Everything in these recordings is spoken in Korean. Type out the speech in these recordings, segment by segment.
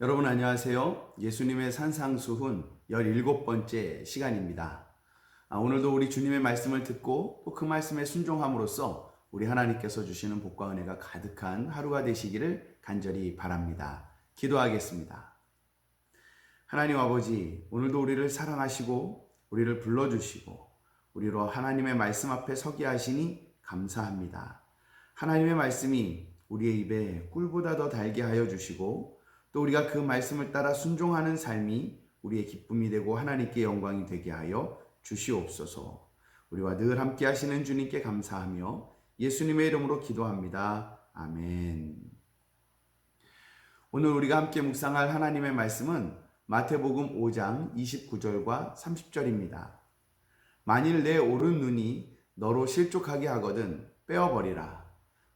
여러분 안녕하세요. 예수님의 산상수훈 17번째 시간입니다. 오늘도 우리 주님의 말씀을 듣고 또 그 말씀에 순종함으로써 우리 하나님께서 주시는 복과 은혜가 가득한 하루가 되시기를 간절히 바랍니다. 기도하겠습니다. 하나님 아버지, 오늘도 우리를 사랑하시고 우리를 불러주시고 우리로 하나님의 말씀 앞에 서게 하시니 감사합니다. 하나님의 말씀이 우리의 입에 꿀보다 더 달게 하여 주시고 또 우리가 그 말씀을 따라 순종하는 삶이 우리의 기쁨이 되고 하나님께 영광이 되게 하여 주시옵소서. 우리와 늘 함께 하시는 주님께 감사하며 예수님의 이름으로 기도합니다. 아멘. 오늘 우리가 함께 묵상할 하나님의 말씀은 마태복음 5장 29절과 30절입니다. 만일 내 오른 눈이 너로 실족하게 하거든 빼어버리라.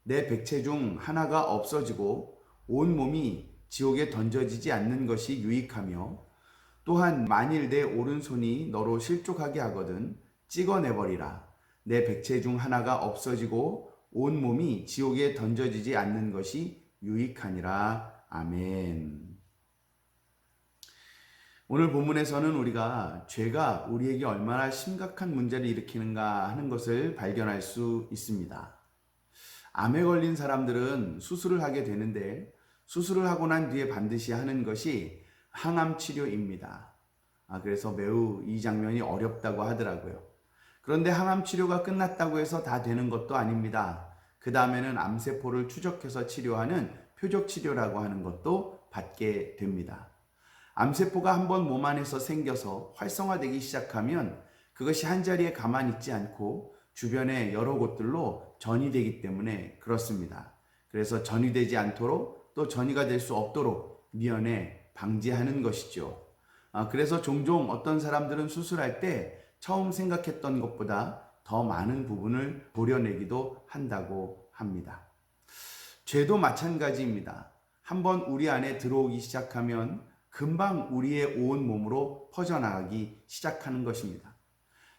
내 백체 중 하나가 없어지고 온 몸이 지옥에 던져지지 않는 것이 유익하며 또한 만일 내 오른손이 너로 실족하게 하거든 찍어내버리라. 내 백체 중 하나가 없어지고 온 몸이 지옥에 던져지지 않는 것이 유익하니라. 아멘. 오늘 본문에서는 우리가 죄가 우리에게 얼마나 심각한 문제를 일으키는가 하는 것을 발견할 수 있습니다. 암에 걸린 사람들은 수술을 하게 되는데 수술을 하고 난 뒤에 반드시 하는 것이 항암 치료입니다. 그래서 매우 이 장면이 어렵다고 하더라고요. 그런데 항암 치료가 끝났다고 해서 다 되는 것도 아닙니다. 그 다음에는 암세포를 추적해서 치료하는 표적 치료라고 하는 것도 받게 됩니다. 암세포가 한번 몸 안에서 생겨서 활성화되기 시작하면 그것이 한자리에 가만히 있지 않고 주변의 여러 곳들로 전이되기 때문에 그렇습니다. 그래서 전이되지 않도록 또 전이가 될 수 없도록 미연에 방지하는 것이죠. 그래서 종종 어떤 사람들은 수술할 때 처음 생각했던 것보다 더 많은 부분을 도려내기도 한다고 합니다. 죄도 마찬가지입니다. 한번 우리 안에 들어오기 시작하면 금방 우리의 온 몸으로 퍼져나가기 시작하는 것입니다.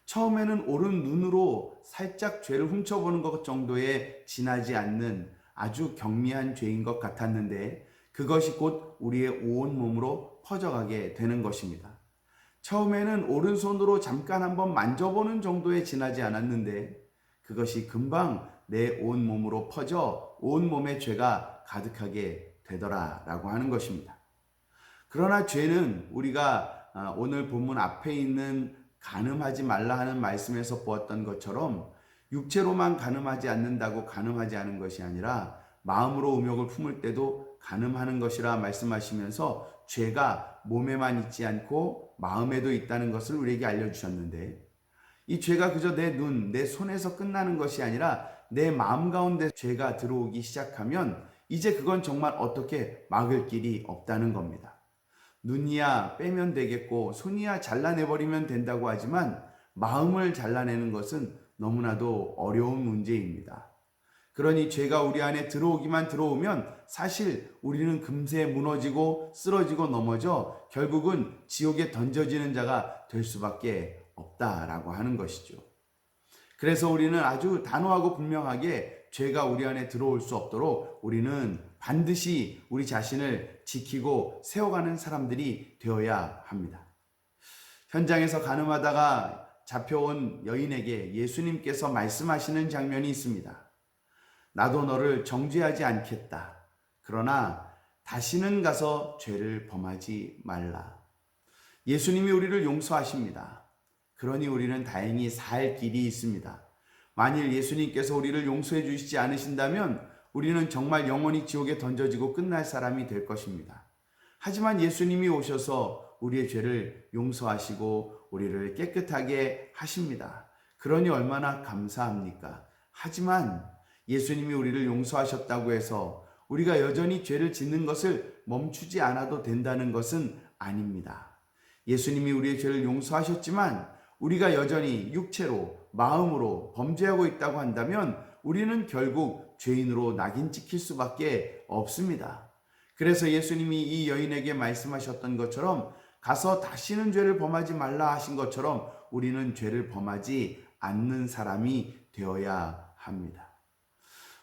처음에는 오른 눈으로 살짝 죄를 훔쳐보는 것 정도에 지나지 않는 아주 경미한 죄인 것 같았는데 그것이 곧 우리의 온 몸으로 퍼져가게 되는 것입니다. 처음에는 오른손으로 잠깐 한번 만져보는 정도에 지나지 않았는데 그것이 금방 내 온 몸으로 퍼져 온 몸에 죄가 가득하게 되더라라고 하는 것입니다. 그러나 죄는 우리가 오늘 본문 앞에 있는 간음하지 말라 하는 말씀에서 보았던 것처럼 육체로만 간음하지 않는다고 간음하지 않은 것이 아니라 마음으로 음욕을 품을 때도 간음하는 것이라 말씀하시면서 죄가 몸에만 있지 않고 마음에도 있다는 것을 우리에게 알려주셨는데 이 죄가 그저 내 눈, 내 손에서 끝나는 것이 아니라 내 마음 가운데 죄가 들어오기 시작하면 이제 그건 정말 어떻게 막을 길이 없다는 겁니다. 눈이야 빼면 되겠고 손이야 잘라내버리면 된다고 하지만 마음을 잘라내는 것은 너무나도 어려운 문제입니다. 그러니 죄가 우리 안에 들어오기만 들어오면 사실 우리는 금세 무너지고 쓰러지고 넘어져 결국은 지옥에 던져지는 자가 될 수밖에 없다라고 하는 것이죠. 그래서 우리는 아주 단호하고 분명하게 죄가 우리 안에 들어올 수 없도록 우리는 반드시 우리 자신을 지키고 세워가는 사람들이 되어야 합니다. 현장에서 간음하다가 잡혀온 여인에게 예수님께서 말씀하시는 장면이 있습니다. 나도 너를 정죄하지 않겠다. 그러나 다시는 가서 죄를 범하지 말라. 예수님이 우리를 용서하십니다. 그러니 우리는 다행히 살 길이 있습니다. 만일 예수님께서 우리를 용서해 주시지 않으신다면 우리는 정말 영원히 지옥에 던져지고 끝날 사람이 될 것입니다. 하지만 예수님이 오셔서 우리의 죄를 용서하시고 우리를 깨끗하게 하십니다. 그러니 얼마나 감사합니까? 하지만 예수님이 우리를 용서하셨다고 해서 우리가 여전히 죄를 짓는 것을 멈추지 않아도 된다는 것은 아닙니다. 예수님이 우리의 죄를 용서하셨지만 우리가 여전히 육체로, 마음으로 범죄하고 있다고 한다면 우리는 결국 죄인으로 낙인 찍힐 수밖에 없습니다. 그래서 예수님이 이 여인에게 말씀하셨던 것처럼 가서 다시는 죄를 범하지 말라 하신 것처럼 우리는 죄를 범하지 않는 사람이 되어야 합니다.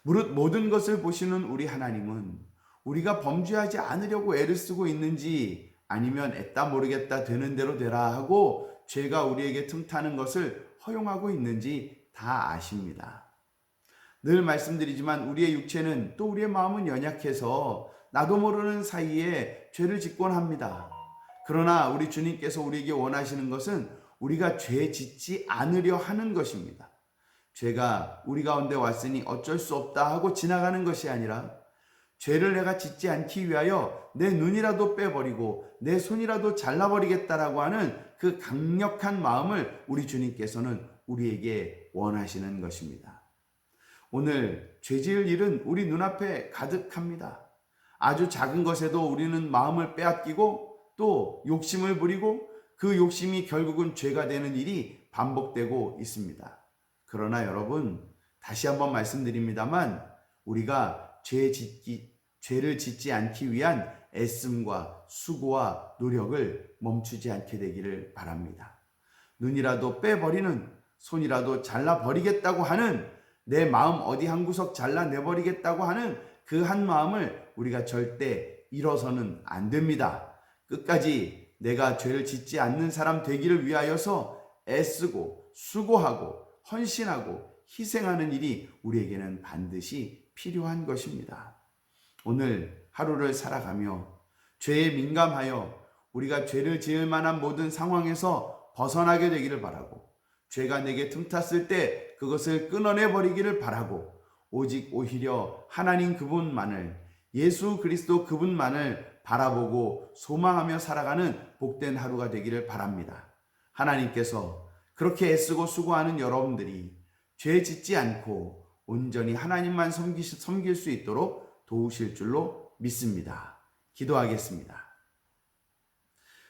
무릇 모든 것을 보시는 우리 하나님은 우리가 범죄하지 않으려고 애를 쓰고 있는지 아니면 애따 모르겠다 되는 대로 되라 하고 죄가 우리에게 틈타는 것을 허용하고 있는지 다 아십니다. 늘 말씀드리지만 우리의 육체는 또 우리의 마음은 연약해서 나도 모르는 사이에 죄를 짓곤 합니다. 그러나 우리 주님께서 우리에게 원하시는 것은 우리가 죄 짓지 않으려 하는 것입니다. 죄가 우리 가운데 왔으니 어쩔 수 없다 하고 지나가는 것이 아니라 죄를 내가 짓지 않기 위하여 내 눈이라도 빼버리고 내 손이라도 잘라버리겠다라고 하는 그 강력한 마음을 우리 주님께서는 우리에게 원하시는 것입니다. 오늘 죄 지을 일은 우리 눈앞에 가득합니다. 아주 작은 것에도 우리는 마음을 빼앗기고 또 욕심을 부리고 그 욕심이 결국은 죄가 되는 일이 반복되고 있습니다. 그러나 여러분, 다시 한번 말씀드립니다만 우리가 죄를 짓지 않기 위한 애씀과 수고와 노력을 멈추지 않게 되기를 바랍니다. 눈이라도 빼버리는, 손이라도 잘라버리겠다고 하는, 내 마음 어디 한 구석 잘라내버리겠다고 하는 그 한 마음을 우리가 절대 잃어서는 안 됩니다. 끝까지 내가 죄를 짓지 않는 사람 되기를 위하여서 애쓰고 수고하고 헌신하고 희생하는 일이 우리에게는 반드시 필요한 것입니다. 오늘 하루를 살아가며 죄에 민감하여 우리가 죄를 지을 만한 모든 상황에서 벗어나게 되기를 바라고, 죄가 내게 틈탔을 때 그것을 끊어내 버리기를 바라고, 오직 오히려 하나님 그분만을, 예수 그리스도 그분만을 바라보고 소망하며 살아가는 복된 하루가 되기를 바랍니다. 하나님께서 그렇게 애쓰고 수고하는 여러분들이 죄 짓지 않고 온전히 하나님만 섬길 수 있도록 도우실 줄로 믿습니다. 기도하겠습니다.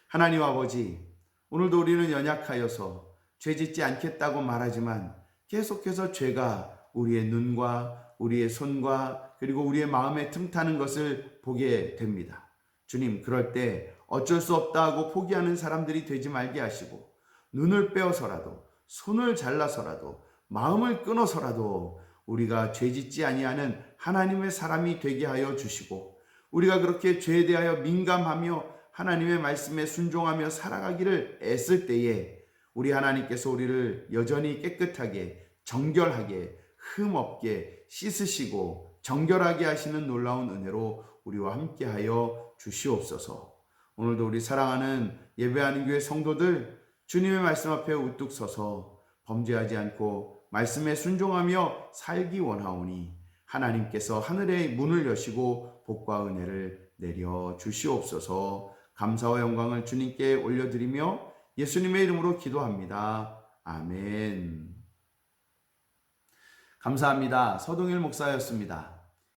하나님 아버지, 오늘도 우리는 연약하여서 죄 짓지 않겠다고 말하지만 계속해서 죄가 우리의 눈과 우리의 손과 그리고 우리의 마음에 틈타는 것을 보게 됩니다. 주님, 그럴 때 어쩔 수 없다 하고 포기하는 사람들이 되지 말게 하시고, 눈을 빼어서라도 손을 잘라서라도 마음을 끊어서라도 우리가 죄 짓지 아니하는 하나님의 사람이 되게 하여 주시고, 우리가 그렇게 죄에 대하여 민감하며 하나님의 말씀에 순종하며 살아가기를 애쓸 때에 우리 하나님께서 우리를 여전히 깨끗하게 정결하게 흠없게 씻으시고 정결하게 하시는 놀라운 은혜로 우리와 함께하여 주시옵소서. 오늘도 우리 사랑하는 예배하는 교회 성도들, 주님의 말씀 앞에 우뚝 서서 범죄하지 않고 말씀에 순종하며 살기 원하오니 하나님께서 하늘의 문을 여시고 복과 은혜를 내려 주시옵소서. 감사와 영광을 주님께 올려드리며 예수님의 이름으로 기도합니다. 아멘. 감사합니다. 서동일 목사였습니다.